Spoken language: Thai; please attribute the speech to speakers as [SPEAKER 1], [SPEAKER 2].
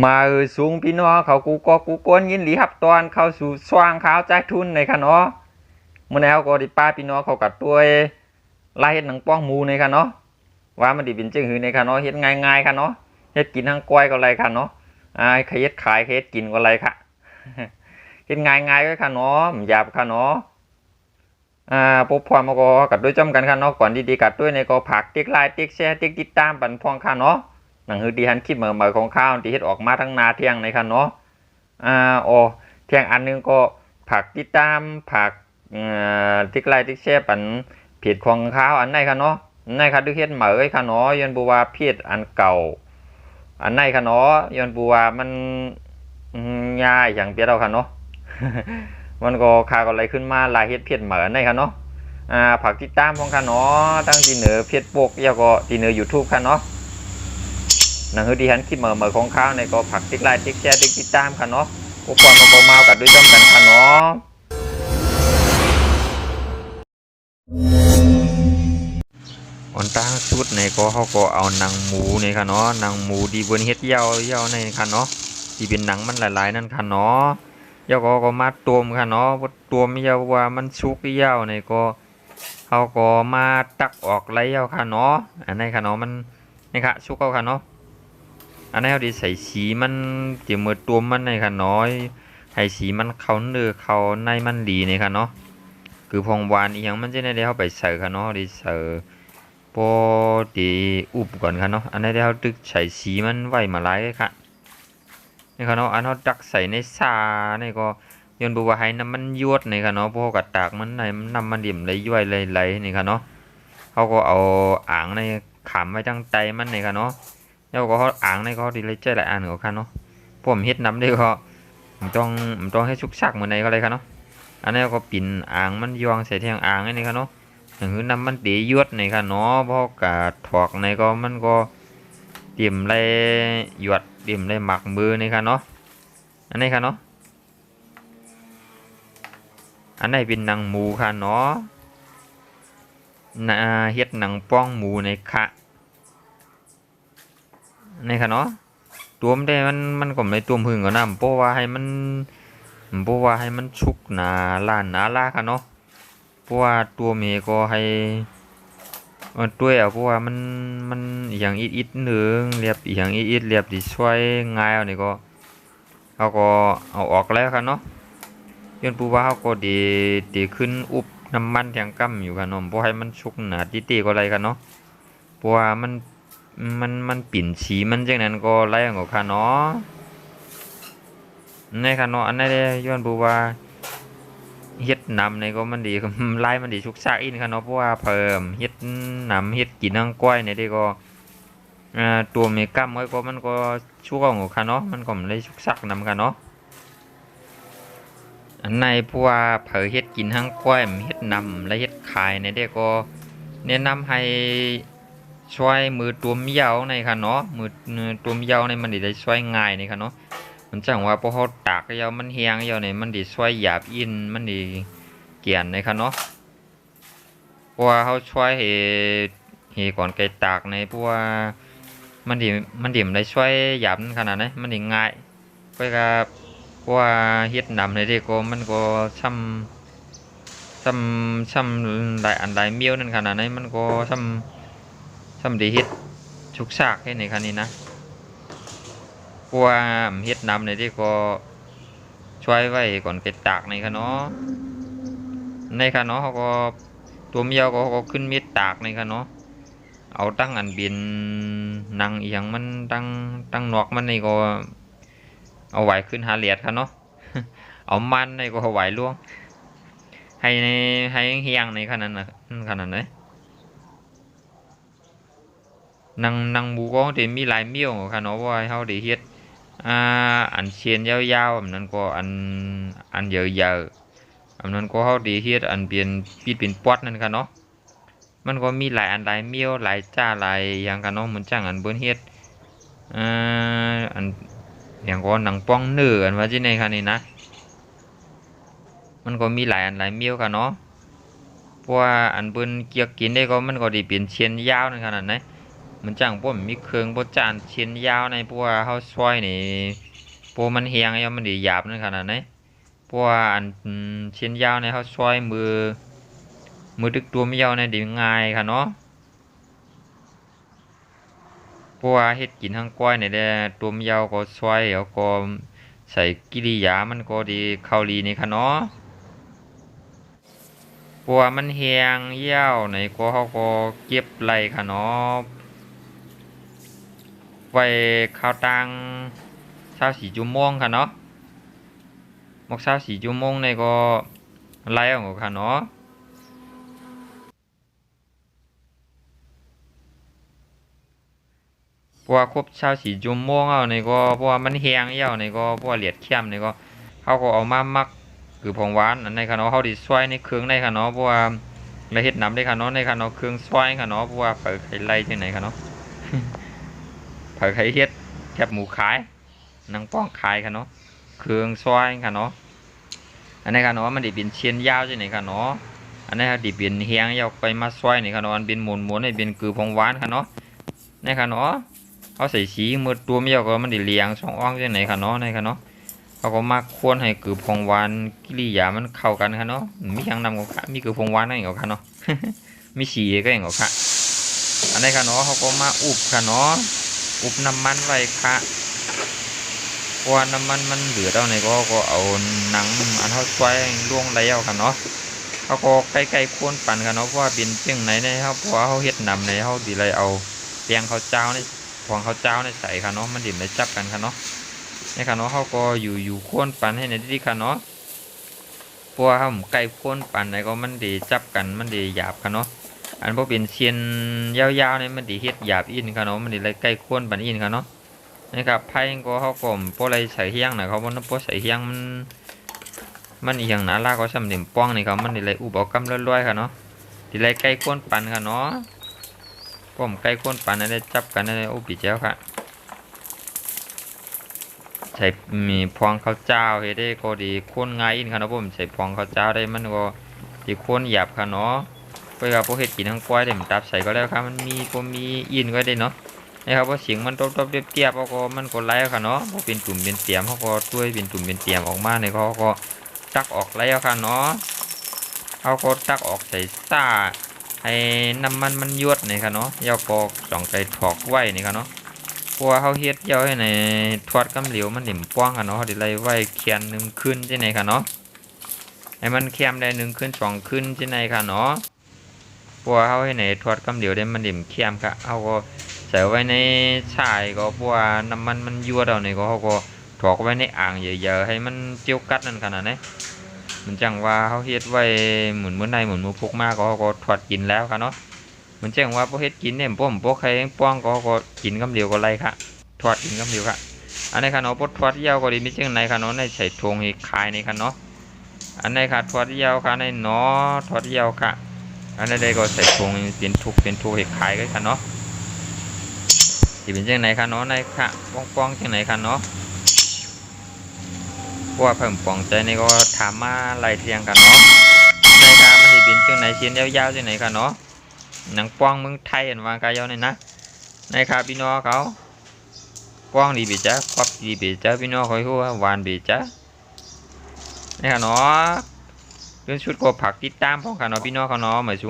[SPEAKER 1] มาสูงพี่น้องเขากูก็กูก้นยินดีครับตอนเข้าสู่สว่างขาวใจทุนในค่ะเนาะเมื่อแล้วก็ดิป้าพี่น้องเขากัดตัวไล่เฮ็ดหนังป้องหมูในค่ะเนาะว่ามันดิเป็นจึงหือในค่ะเนาะเฮ็ดง่ายๆค่ะเนาะเฮ็ดกินทั้งก้อยก็ไรค่ะเนาะใครเฮ็ดขายใครเฮ็ดกินก็ไรค่ะเฮ็ดง่ายๆก็ค่ะเนาะหยาบค่ะเนาะพบพรมาก็กัดด้วยจำกันค่ะเนาะก่อนดีๆกัดด้วยในก็ผักติ๊กไลน์ติ๊กแชร์ติ๊กติดตามปันพองค่ะเนาะหนังฮือดีฮันคลิปเหมือของข้าวที่เฮ็ดออกมาทั้งนาเที่ยงในค่ะเนาะโอ้เที่ยงอันนึงก็ผักติดตามผักติ๊กไลน์ติ๊กแชร์ปันเพจของข้าวอันไหนค่ะเนาะอันไหนค่ะด้วยเฮ็ดเหมือค่ะเนาะยันบัวเพจอันเก่าอันไหนค่ะเนาะยันบัวมันง่ายอย่างเปียเราค่ะเนาะ มันก็คาก็อะไรขึ้นมาลายเฮ็ดเพจเหมือนในค่ะเนาะผักติดตามของค่ะเนาะตั้งที่เหนือเพจโปกแล้วก็ที่เหนือ YouTube ค่ะเนาะหนังฮือดีฮันคลิปเหมือของข้าวในก็ผักติ๊กไลน์ติ๊กแชร์ติ๊กติดตามค่ะเนาะพวกความมาโกมากับด้วยจ้อมกันค่ะเนาะอันตั้งสุดในก็เขาก็เอาหนังหมูในค่ะเนาะหนังหมูดีบนเฮ็ดยาวในค่ะเนาะที่เป็นหนังมันหลายๆนั่นค่ะเนาะยาวก็มาตัวมค่ะเนาะตัวไม่ยาวว่ามันชุกยาวในก็เขาก็มาตักออกไรยาวค่ะเนาะอันนี้ค่ะเนาะมันนี่ค่ะชุกเอาค่ะเนาะอันนี้เขาดีใส่สีมันเจียมมือตัวมันในค่ะน้อยให้สีมันเขาเนื้อเขาในมันดีในค่ะเนาะคือพองวานอีหยังมันจะได้เข้าไปใส่ค่ะเนาะดีใส่พอดีอุบก่อนค่ะเนาะอันนี้ได้เขาตึกใส่สีมันไว้มาไล่ค่ะนี่ค่ะเนาะอันเขาตักใส่ในซานี่ก็ยนบัวให้น้ำมันยวดในค่ะเนาะพวกกระตากมันในน้ำมันดิ่มเลยย่อยเลยไหลนี่ค่ะเนาะเขาก็เอาอ่างในขามไว้ตั้งใจมันในค่ะเนาะแล้วก็เขาอ่างในก็ดีเลยใจหลายอันของค่ะเนาะผมเฮ็ดน้ำได้ก็ผมต้องให้ชุกชักเหมือนในก็เลยค่ะเนาะอันนี้ก็ปิ่นอ่างมันยวงใส่เทียงอ่างนี่ค่ะเนาะอย่างคือน้ำมันตียวดในค่ะเนาะเพราะกาถอกในก็มันก็เตรียมเลยหยวดเตรียมเลยหมักมือในค่ะเนาะอันนี้ค่ะเนาะอันนี้เป็นหนังหมูค่ะเนาะเฮ็ดหนังป้องหมูในค่ะนี่ค่ะเนาะตัวมันได้มันก็ไม่ตัวพึ่งก็น้ำเพราะว่าให้มันชุกหนาล้านหนาลาค่ะเนาะเพราะว่าตัวเมก็ให้ตัวเพราะว่ามันอย่างอิดหนึ่งเรียบอย่างอิดเรียบดีช่วยง่ายเอานี่ก็เขาก็เอาออกแล้วค่ะเนาะย้อนปูว่าเขาก็ดีขึ้นอุบน้ำมันอย่างกั้มอยู่ค่ะเนาะเพราะให้มันชุกหนาตีก็อะไรค่ะเนาะเพราะว่ามันปิ่นฉีมันจังนั้นก็ไล่ของค่ะเนาะในค่ะเนาะอันนี้ได้ย้อนปูว่าเฮ็ดนำในก็มันดีไล่มันดีชุกซากอินค่ะเนาะเพราะว่าเพิ่มเฮ็ดนำเฮ็ดกินทั้งก้อยในที่ก็ตัวเมกัมไว้ก็มันก็ชุกของค่ะเนาะมันก็ไม่ได้ชุกซักนำค่ะเนาะอันในพวกเผยเฮ็ดกินทั้งก้อยเฮ็ดนำและเฮ็ดขายในเด็กก็แนะนำให้ช่วยมือตัวเมียวในค่ะเนาะมือตัวเมียวในมันได้ช่วยง่ายในค่ะเนาะมันจังว่าพอเขาตากยาวมันเฮียงยาวในมันได้ช่วยหยาบอินมันได้เกี่ยนในค่ะเนาะเพราะว่าเขาช่วยเฮก่อนไก่ตากในเพราะว่ามันดิ่มได้ช่วยหยาบขนาดนั้นมันดิ่ง่ายก็กับเพราะว่าเฮ็ดนำในที่ก็มันก็ช่ำหลายเมียวนั่นขนาดนั้นมันก็ช่ำดีเฮ็ดชุกซากให้ในคันนี้นะเพราะว่าเฮ็ดนำในที่ก็ช่วยไว้ก่อนไปตากในคันเนาะเขาก็ตัวเมียวก็ขึ้นมีดตากในคันเนาะเอาตั้งอันบินนังอีหยังมันตั้งนอกมันนี่ก็เอาไหวขึ้นหาเหลียดคันเนาะเอามันในก็ไหวล่วงให้เฮียงในขนาดนั้นขนาดไหนนังบูก็จะมีหลายเมี่ยวค่ะเนาะว่าเขาได้เฮ็ดอันเชียนยาวๆอันนั้นก็อันเยอะๆอันนั้นก็เขาได้เฮ็ดอันเป็นปีเป็นปอดนั่นค่ะเนาะมันก็มีหลายอันหลายเมี่ยวหลายจ้าหลายอย่างค่ะเนาะเหมือนจังอันเบิ้นเฮ็ดอันอย่างก็หนังป้องเนื้ออันว่าที่ในค่ะนี่นะมันก็มีหลายอันหลายเมี่ยวค่ะเนาะเพราะว่าอันเบิ้นเกี่ยวกินได้ก็มันก็ได้เป็นเชียนยาวนั่นขนาดไหน มันจังพวกมันมีเครื่องบ่จานเชียนยาวในพวกเฮาซอยนี่พวกมันเฮียงยาวมันได้หยาบนั่นขนาดไหนพวกอันเชียนยาวในเฮาซอยมือดึกตัวไม่ยาวในได้ง่ายค่ะเนาะเพราะว่าเฮ็ดกินทั้งก้อยนี่แหละตัวไม่ยาวก็ซอยแล้วก็ใส่กิริยามันก็ดีเข้าดีนี่ค่ะเนาะเพราะว่ามันเฮียงยาวในก็เฮาก็เก็บไล่ค่ะเนาะไว้ข้าวตัง24ชั่วโมงค่ะเนาะหมก24ชั่วโมงในก็ไล่ออกค่ะเนาะเพราะว่าครบ24ชั่วโมงเอาในก็เพราะว่ามันแห้งยาวในก็เพราะว่าเลียดเข้มในก็เขาก็เอามามักคือของหวานอันในค่ะเนาะเขาดิซอยในเครื่องในค่ะเนาะเพราะว่าละเฮ็ดน้ำได้ค่ะเนาะในค่ะเนาะเครื่องซอยค่ะเนาะเพราะว่าเปิดไข่ไล่จังไหนค่ะเนาะ เปิดไข่เฮ็ดแคบหมูขายนังป้องขายค่ะเนาะเครื่องซอยค่ะเนาะอันนี้ค่ะเนาะมันดิเป็นเชียนยาวจังไหนค่ะเนาะอันนี้ค่ะดิเป็นแห้งยาวไปมาซอยนี่ค่ะเนาะอันเป็นหมุนให้เป็นคือของหวานค่ะเนาะนี่ค่ะเนาะเขาใส่สีมือตัวไม่ยาวก็มันดิเลียงสองอ่องจังไหนค่ะเนาะนี่ค่ะเนาะเขาก็มาควรให้คือของหวานกิริยามันเข้ากันค่ะเนาะมีอย่างนำก็ค่ะมีคือของหวานนั่นเองค่ะเนาะ มีสีก็เองค่ะอันนี้ค่ะเนาะเขาก็มาอุบค่ะเนาะอุบน้ำมันไว้ค่ะเพราะว่าน้ำมันมันเหลือเท่าไหร่ก็เอาหนังอันเขาซอยล่วงแล้วค่ะเนาะเขาก็ใกล้ๆควรปั่นค่ะเนาะเพราะว่าเป็นเพียงไหนนะครับเพราะว่าเขาเฮ็ดนำในเขาดีเลยเอาเตียงเขาเจ้าในฟองเขาเจ้าในใส่ค่ะเนาะมันดิ่มได้จับกันค่ะเนาะนี่ค่ะเนาะเขาก็อยู่ควรปั่นให้ในที่ค่ะเนาะเพราะว่าเขาใกล้ควรปั่นไหนก็มันดีจับกันมันดีหยาบค่ะเนาะอันพวกเป็นเชียนยาวๆเนี่ยมันดีเฮ็ดหยาบอินค่ะเนาะมันดีเลยใกล้ควรปั่นอินค่ะเนาะนะครับไพ่ก็เขาก็พวกอะไรใส่เฮียงนะเขาบอกว่าพวกใส่เฮียงมันอีกอย่างหนาลาก็สำเนียงป้องนี่ครับมันดีเลยอุบเอากำล้อยๆค่ะเนาะดีเลยใกล้ควรปั่นค่ะเนาะผมใกล้ควรปั่นได้จับกันได้อุบิเจ้าค่ะใช้มีพวงข้าวเจ้าเฮ็ดได้ก็ดีควรง่ายอินค่ะเนาะผมใช้พวงข้าวเจ้าได้มันก็ดีควรหยาบค่ะเนาะเพื่อพวกเฮ็ดกินทั้งกล้วยได้มันตับใส่ก็แล้วครับมันมีก็มีอินก็ได้เนาะนะครับว่าเสียงมันตบๆเตียบๆก็มันก็ไล่ค่ะเนาะพอเป็นตุ่มเป็นเตียมเขาก็ช่วยเป็นตุ่มเป็นเตียมออกมาในเขาก็ตักออกไล่ค่ะเนาะเขาก็ตักออกใส่ซ่าให้น้ำมันยวดนี่ค่ะเนาะยาวก็สองไก่ถอกไว้นี่ค่ะเนาะเพราะว่าเขาเฮ็ดยาวให้ในทอดกำเหลวมันดิ่มป้องค่ะเนาะเขาดิไล่ไว้เคียนหนึ่งขึ้นที่ไหนค่ะเนาะให้มันเค็มได้หนึ่งขึ้นสองขึ้นที่ไหนค่ะเนาะเพราะว่าเขาให้ในทอดกำเหลวได้มันดิ่มเค็มค่ะเขาก็ใส่ไว้ในชายก็เพราะว่าน้ำมันยั่วเอาเนี่ยก็เขาก็ถอกไว้ในอ่างเยอะๆให้มันเจียวกัดนั่นขนาดนี้มันจังว่าเขาเฮ็ดไว้หมุนเมื่อในหมุนมือพกมากก็เขาก็ถอดกินแล้วค่ะเนาะมันจังว่าพวกเฮ็ดกินเนี่ยพวกใครป้องก็กินกำเดียวก็ไรค่ะถอดกินกำเดียวค่ะอันนี้ค่ะเนาะพวกถอดยาวก็ดีไม่ใช่ไหนค่ะเนาะในใส่ทงให้ขายในค่ะเนาะอันนี้ค่ะถอดยาวค่ะในเนาะถอดยาวค่ะอันนี้ได้ก็ใส่ทงเป็นทุกให้ขายกันค่ะเนาะที่เป็นจังไหนคะเนาะในค่ะป้องจังไหนคะเนาะเพราะว่าเพิ่มป้องใจนี่ก็ถามมาไล่เทียงกันเนาะในค่ะมันที่เป็นจังไหนเสียนยาวๆจังไหนคะเนาะหนังป้องเมืองไทยอันวางกายาวนี่นะในค่ะพี่น้องเขาป้องดีบีจ้ะครอบดีบีจ้ะพี่น้องคอยหัวหวานบีจ้ะนี่ค่ะเนาะเรื่องชุดก็ผักติดตามของค่ะเนาะพี่น้องเขาเนาะหมายถึง